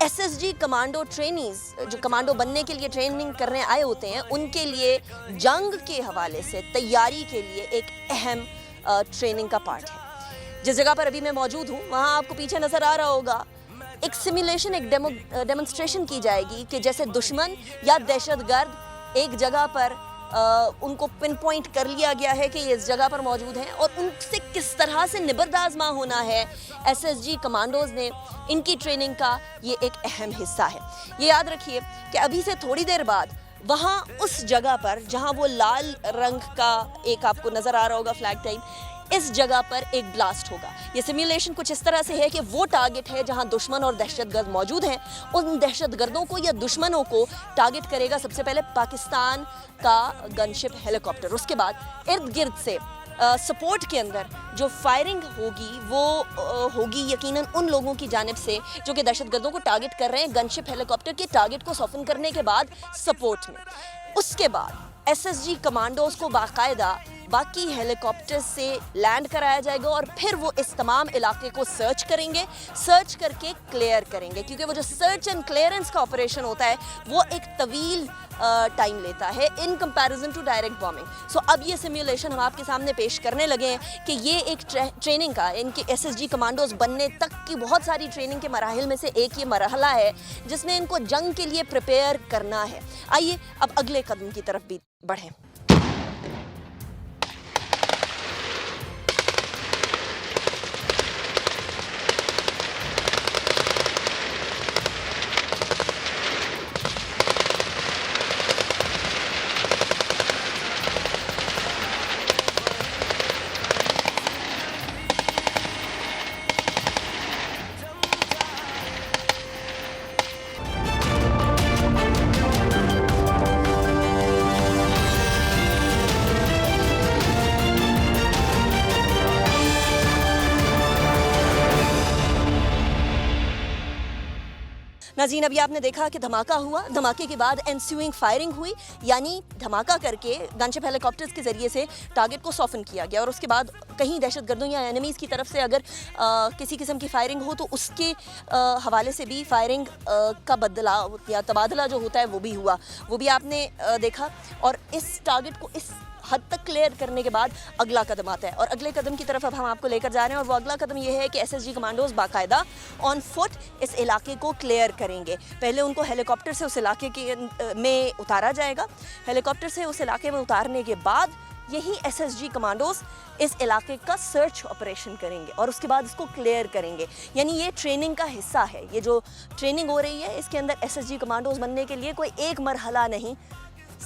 S S G commando trainees جو commando بننے کے لیے ٹریننگ کرنے آئے ہوتے ہیں ان کے لیے جنگ کے حوالے سے تیاری کے لیے ایک اہم ٹریننگ کا پارٹ ہے. جس جگہ پر ابھی میں موجود ہوں وہاں آپ کو پیچھے نظر آ رہا ہوگا ایک سیمولیشن، ایک ڈیمونسٹریشن کی جائے گی کہ جیسے دشمن یا دہشت گرد ایک جگہ پر ان کو پن پوائنٹ کر لیا گیا ہے کہ یہ اس جگہ پر موجود ہیں اور ان سے کس طرح سے نبرد آزما ہونا ہے. ایس ایس جی کمانڈوز نے ان کی ٹریننگ کا یہ ایک اہم حصہ ہے. یہ یاد رکھیے کہ ابھی سے تھوڑی دیر بعد وہاں اس جگہ پر جہاں وہ لال رنگ کا ایک آپ کو نظر آ رہا ہوگا فلیگ ٹائپ، اس جگہ پر ایک بلاسٹ ہوگا. یہ سیمولیشن کچھ اس طرح سے ہے کہ وہ ٹارگٹ ہے جہاں دشمن اور دہشت گرد موجود ہیں، ان دہشت گردوں کو یا دشمنوں کو ٹارگٹ کرے گا سب سے پہلے پاکستان کا گن شپ ہیلی کاپٹر. اس کے بعد ارد گرد سے سپورٹ کے اندر جو فائرنگ ہوگی وہ ہوگی یقیناً ان لوگوں کی جانب سے جو کہ دہشت گردوں کو ٹارگٹ کر رہے ہیں گن شپ ہیلی کاپٹر کے ٹارگٹ کو سوفن کرنے کے بعد سپورٹ میں. اس کے بعد ایس ایس جی کمانڈوز کو باقاعدہ باقی ہیلی کاپٹر سے لینڈ کرایا جائے گا اور پھر وہ اس تمام علاقے کو سرچ کریں گے، سرچ کر کے کلیئر کریں گے، کیونکہ وہ جو سرچ اینڈ کلیئرنس کا آپریشن ہوتا ہے وہ ایک طویل ٹائم لیتا ہے in comparison to direct bombing. So اب یہ سیمولیشن ہم آپ کے سامنے پیش کرنے لگے ہیں کہ یہ ایک ٹریننگ کا ان کے ایس ایس جی کمانڈوز بننے تک کی بہت ساری ٹریننگ کے مراحل میں سے ایک یہ مرحلہ ہے جس میں ان کو جنگ کے لیے پریپیئر کرنا ہے. آئیے اب اگلے قدم کی طرف بھی بڑھیں. ناظرین ابھی آپ نے دیکھا کہ دھماکہ ہوا، دھماکے کے بعد انسوئنگ فائرنگ ہوئی، یعنی دھماکہ کر کے گن شپ ہیلی کاپٹرز کے ذریعے سے ٹارگٹ کو سوفن کیا گیا اور اس کے بعد کہیں دہشت گردوں یا اینیمیز کی طرف سے اگر کسی قسم کی فائرنگ ہو تو اس کے حوالے سے بھی فائرنگ کا بدلہ یا تبادلہ جو ہوتا ہے وہ بھی ہوا، وہ بھی آپ نے دیکھا. اور اس ٹارگٹ کو اس حد تک کلیئر کرنے کے بعد اگلا قدم آتا ہے اور اگلے قدم کی طرف اب ہم آپ کو لے کر جا رہے ہیں اور وہ اگلا قدم یہ ہے کہ ایس ایس جی کمانڈوز باقاعدہ آن فٹ اس علاقے کو کلیئر کریں گے. پہلے ان کو ہیلی کاپٹر سے اس علاقے کے میں اتارا جائے گا، ہیلی کاپٹر سے اس علاقے میں اتارنے کے بعد یہی ایس ایس جی کمانڈوز اس علاقے کا سرچ آپریشن کریں گے اور اس کے بعد اس کو کلیئر کریں گے. یعنی یہ ٹریننگ کا حصہ ہے، یہ جو ٹریننگ ہو رہی ہے اس کے اندر ایس ایس جی کمانڈوز بننے کے لیے کوئی ایک مرحلہ نہیں،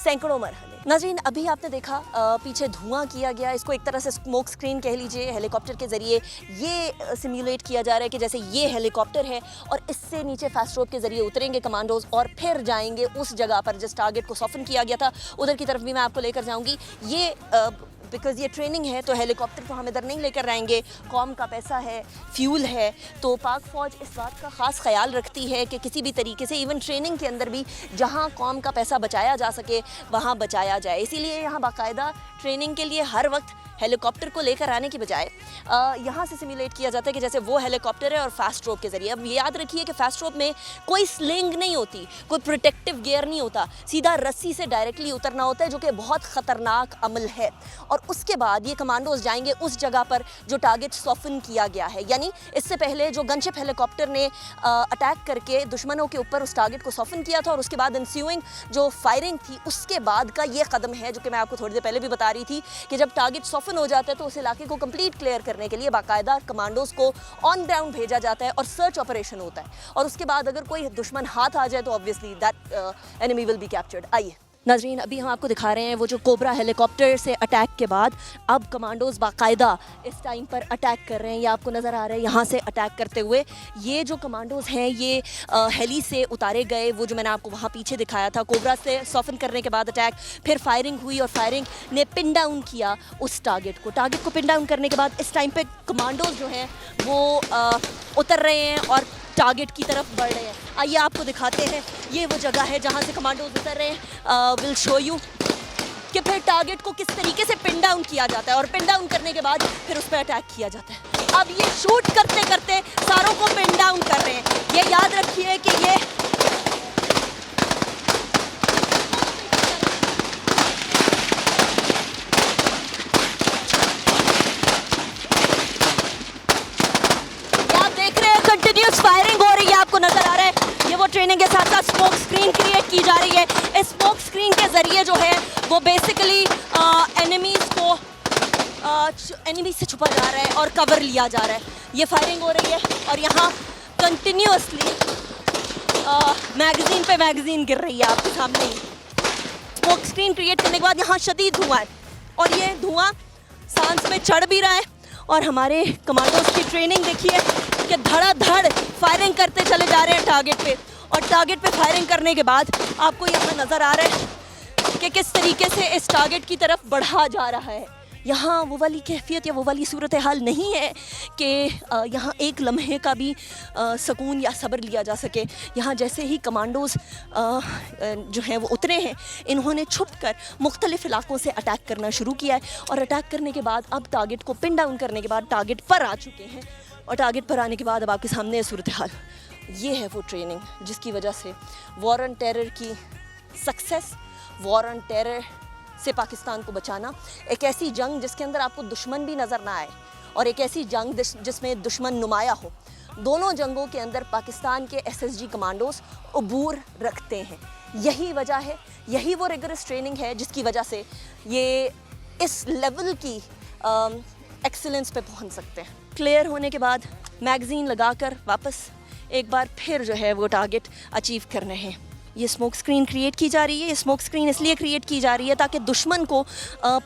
سینکڑوں مرحلے. ناظرین ابھی آپ نے دیکھا پیچھے دھواں کیا گیا، اس کو ایک طرح سے اسموک اسکرین کہہ لیجئے. ہیلی کاپٹر کے ذریعے یہ سیمولیٹ کیا جا رہا ہے کہ جیسے یہ ہیلی کاپٹر ہے اور اس سے نیچے فاسٹ روپ کے ذریعے اتریں گے کمانڈوز اور پھر جائیں گے اس جگہ پر جس ٹارگٹ کو سوفن کیا گیا تھا. ادھر کی طرف بھی میں آپ کو لے کر جاؤں گی. یہ بیکاز یہ ٹریننگ ہے تو ہیلی کاپٹر کو ہم ادھر نہیں لے کر آئیں گے، قوم کا پیسہ ہے، فیول ہے، تو پاک فوج اس بات کا خاص خیال رکھتی ہے کہ کسی بھی طریقے سے ایون ٹریننگ کے اندر بھی جہاں قوم کا پیسہ بچایا جا سکے وہاں بچایا جائے. اسی لیے یہاں باقاعدہ ٹریننگ کے لیے ہر وقت ہیلی کاپٹر کو لے کر آنے کی بجائے یہاں سے سیمولیٹ کیا جاتا ہے کہ جیسے وہ ہیلی کاپٹر ہے اور فاسٹ روپ کے ذریعے. اب یہ یاد رکھیے کہ فاسٹ روپ میں کوئی سلنگ نہیں ہوتی، کوئی پروٹیکٹیو گیئر نہیں ہوتا، سیدھا رسی سے ڈائریکٹلی اترنا ہوتا ہے جو کہ بہت خطرناک عمل ہے. اور اس کے بعد یہ کمانڈوز جائیں گے اس جگہ پر جو ٹارگٹ سوفن کیا گیا ہے. یعنی اس سے پہلے جو گن شپ ہیلی کاپٹر نے اٹیک کر کے دشمنوں کے اوپر اس ٹارگٹ کو سوفن کیا تھا اور اس کے بعد انسیوئنگ جو فائرنگ تھی اس کے بعد کا یہ قدم ہے جو کہ میں آپ کو تھوڑی دیر پہلے بھی بتا رہی تھی کہ جب ٹارگٹ سوفن ہو جاتا ہے تو اس علاقے کو کمپلیٹ کلیئر کرنے کے لیے باقاعدہ کمانڈوز کو آن گراؤنڈ بھیجا جاتا ہے اور سرچ آپریشن ہوتا ہے. اور اس کے بعد اگر کوئی دشمن ہاتھ آ جائے تو obviously that enemy will be captured. آئیے ناظرین ابھی ہم آپ کو دکھا رہے ہیں وہ جو کوبرا ہیلی کاپٹر سے اٹیک کے بعد اب کمانڈوز باقاعدہ اس ٹائم پر اٹیک کر رہے ہیں. یہ آپ کو نظر آ رہا ہے یہاں سے اٹیک کرتے ہوئے. یہ جو کمانڈوز ہیں یہ ہیلی سے اتارے گئے، وہ جو میں نے آپ کو وہاں پیچھے دکھایا تھا، کوبرا سے سوفن کرنے کے بعد اٹیک، پھر فائرنگ ہوئی اور فائرنگ نے پن ڈاؤن کیا اس ٹارگٹ کو پن ڈاؤن کرنے کے بعد اس ٹائم پہ کمانڈوز جو ہیں وہ اتر رہے ہیں اور ٹارگٹ کی طرف بڑھ رہے ہیں. آئیے آپ کو دکھاتے ہیں یہ وہ جگہ ہے جہاں سے کمانڈوز اتر رہے ہیں. ول شو یو کہ پھر ٹارگٹ کو کس طریقے سے پن ڈاؤن کیا جاتا ہے اور پن ڈاؤن کرنے کے بعد پھر اس پہ اٹیک کیا جاتا ہے. اب یہ شوٹ کرتے کرتے ساروں کو پن ڈاؤن کر رہے ہیں. یہ یاد رکھیے کہ یہ آپ دیکھ رہے ہیں کنٹینیوس فائرنگ ہو رہی ہے, آپ کو نظر آ رہا ہے. یہ وہ ٹریننگ کے ساتھ ساتھ اسموک اسکرین کریٹ کی جا رہی ہے. اس اسموک اسکرین کے ذریعے جو ہے وہ بیسیکلی اینیمیز سے چھپا جا رہا ہے اور کور لیا جا رہا ہے. یہ فائرنگ ہو رہی ہے اور یہاں کنٹینیوسلی میگزین پہ میگزین گر رہی ہے آپ کے سامنے ہی. اسموک اسکرین کریٹ کرنے کے بعد یہاں شدید دھواں ہے اور یہ دھواں سانس میں چڑھ بھی رہا ہے. اور ہمارے کمانڈوز کی ٹریننگ دیکھیے کہ دھڑا دھڑ فائرنگ کرتے چلے جا رہے ہیں ٹارگٹ پہ, اور ٹارگٹ پہ فائرنگ کرنے کے بعد آپ کو یہاں نظر آ رہا ہے کہ کس طریقے سے اس ٹارگٹ کی طرف بڑھا جا رہا ہے. یہاں وہ والی کیفیت یا وہ والی صورتحال نہیں ہے کہ یہاں ایک لمحے کا بھی سکون یا صبر لیا جا سکے. یہاں جیسے ہی کمانڈوز جو ہیں وہ اترے ہیں, انہوں نے چھپ کر مختلف علاقوں سے اٹیک کرنا شروع کیا ہے, اور اٹیک کرنے کے بعد اب ٹارگٹ کو پن ڈاؤن کرنے کے بعد ٹارگٹ پر آ چکے ہیں. اور ٹارگٹ پر آنے کے بعد اب آپ کے سامنے ہے صورتحال. یہ ہے وہ ٹریننگ جس کی وجہ سے وار آن ٹیرر کی سکسیس, وار آن ٹیرر سے پاکستان کو بچانا, ایک ایسی جنگ جس کے اندر آپ کو دشمن بھی نظر نہ آئے, اور ایک ایسی جنگ جس میں دشمن نمایاں ہو. دونوں جنگوں کے اندر پاکستان کے ایس ایس جی کمانڈوز عبور رکھتے ہیں. یہی وجہ ہے, یہی وہ ریگرس ٹریننگ ہے جس کی وجہ سے یہ اس لیول کی ایکسلنس پہ پہنچ سکتے ہیں. کلیئر ہونے کے بعد میگزین لگا کر واپس ایک بار پھر جو ہے وہ ٹارگٹ اچیو کر رہے ہیں. یہ اسموک اسکرین کریٹ کی جا رہی ہے. یہ اسموک اسکرین اس لیے کریٹ کی جا رہی ہے تاکہ دشمن کو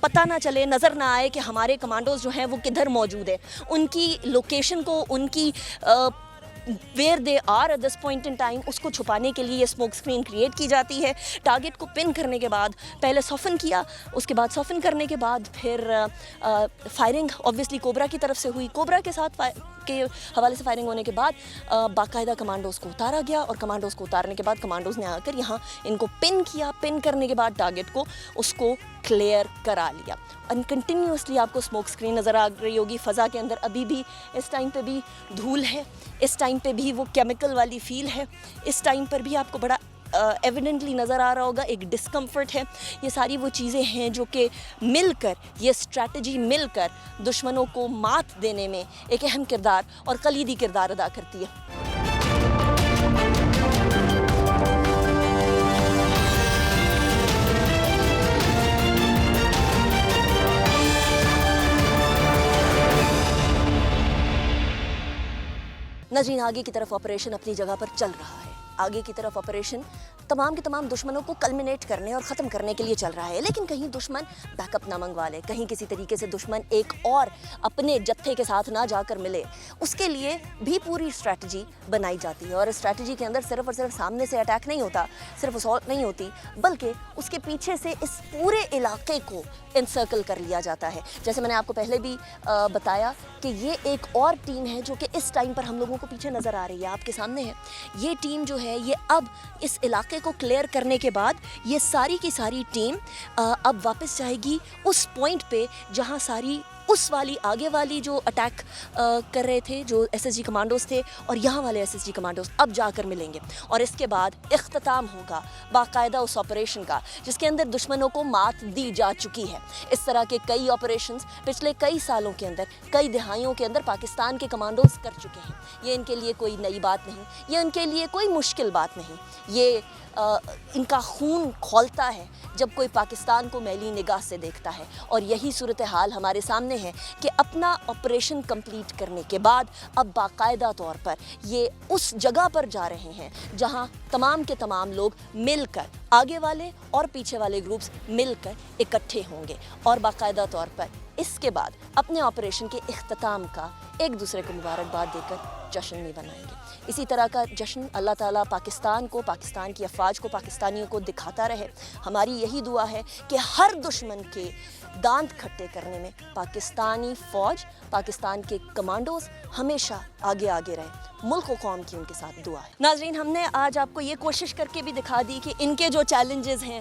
پتہ نہ چلے, نظر نہ آئے کہ ہمارے کمانڈوز جو ہیں وہ کدھر موجود ہے. ان کی لوکیشن کو, ان کی where they are at this point in time, اس کو چھپانے کے لیے یہ اسموک اسکرین کریٹ کی جاتی ہے. ٹارگٹ کو پن کرنے کے بعد پہلے سافن کیا, اس کے بعد سافن کرنے کے بعد پھر فائرنگ اوبویسلی کوبرا کی طرف سے ہوئی. کوبرا کے ساتھ کے حوالے سے فائرنگ ہونے کے بعد باقاعدہ کمانڈوز کو اتارا گیا, اور کمانڈوز کو اتارنے کے بعد کمانڈوز نے آ کر یہاں ان کو پن کیا. پن کرنے کے بعد ٹارگٹ کو اس کو کلیئر کرا لیا. اور کنٹینیوسلی آپ کو اسموک اسکرین نظر آ رہی ہوگی. فضا کے اندر ابھی بھی اس ٹائم پہ بھی دھول ہے, اس ٹائم پہ بھی وہ کیمیکل والی فیل ہے, اس ٹائم پر بھی آپ کو بڑا ایویڈنٹلی نظر آ رہا ہوگا ایک ڈسکمفرٹ ہے. یہ ساری وہ چیزیں ہیں جو کہ مل کر, یہ اسٹریٹجی مل کر دشمنوں کو مات دینے میں ایک اہم کردار اور کلیدی کردار ادا کرتی ہے. ناظرین, آگے کی طرف آپریشن اپنی جگہ پر چل رہا ہے. آگے کی طرف آپریشن تمام کے تمام دشمنوں کو کلمنیٹ کرنے اور ختم کرنے کے لیے چل رہا ہے. لیکن کہیں دشمن بیک اپ نہ منگوا لے, کہیں کسی طریقے سے دشمن ایک اور اپنے جتھے کے ساتھ نہ جا کر ملے, اس کے لیے بھی پوری اسٹریٹجی بنائی جاتی ہے. اور اسٹریٹجی کے اندر صرف اور صرف سامنے سے اٹیک نہیں ہوتا, صرف اسالٹ نہیں ہوتی, بلکہ اس کے پیچھے سے اس پورے علاقے کو انسرکل کر لیا جاتا ہے. جیسے میں نے آپ کو پہلے بھی بتایا کہ یہ ایک اور ٹیم ہے جو کہ اس ٹائم پر ہم لوگوں کو پیچھے نظر آ رہی ہے, آپ کے سامنے ہے. یہ ٹیم جو ہے یہ اب اس علاقے کو کلیئر کرنے کے بعد یہ ساری کی ساری ٹیم اب واپس جائے گی اس پوائنٹ پہ جہاں ساری اس والی آگے والی جو اٹیک کر رہے تھے, جو ایس ایس جی کمانڈوز تھے, اور یہاں والے ایس ایس جی کمانڈوز اب جا کر ملیں گے. اور اس کے بعد اختتام ہوگا باقاعدہ اس آپریشن کا جس کے اندر دشمنوں کو مات دی جا چکی ہے. اس طرح کے کئی آپریشنز پچھلے کئی سالوں کے اندر, کئی دہائیوں کے اندر پاکستان کے کمانڈوز کر چکے ہیں. یہ ان کے لیے کوئی نئی بات نہیں, یہ ان کے لیے کوئی مشکل بات نہیں. یہ ان کا خون کھولتا ہے جب کوئی پاکستان کو میلی نگاہ سے دیکھتا ہے. اور یہی صورتحال ہمارے سامنے ہے کہ اپنا آپریشن کمپلیٹ کرنے کے بعد اب باقاعدہ طور پر یہ اس جگہ پر جا رہے ہیں جہاں تمام کے تمام لوگ مل کر, آگے والے اور پیچھے والے گروپس مل کر اکٹھے ہوں گے, اور باقاعدہ طور پر اس کے بعد اپنے آپریشن کے اختتام کا ایک دوسرے کو مبارکباد دے کر جشن بھی منائیں گے. اسی طرح کا جشن اللہ تعالیٰ پاکستان کو, پاکستان کی افواج کو, پاکستانیوں کو دکھاتا رہے. ہماری یہی دعا ہے کہ ہر دشمن کے دانت کھٹے کرنے میں پاکستانی فوج, پاکستان کے کمانڈوز ہمیشہ آگے آگے رہے. ملک و قوم کی ان کے ساتھ دعا ہے. ناظرین, ہم نے آج آپ کو یہ کوشش کر کے بھی دکھا دی کہ ان کے جو چیلنجز ہیں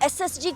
SSG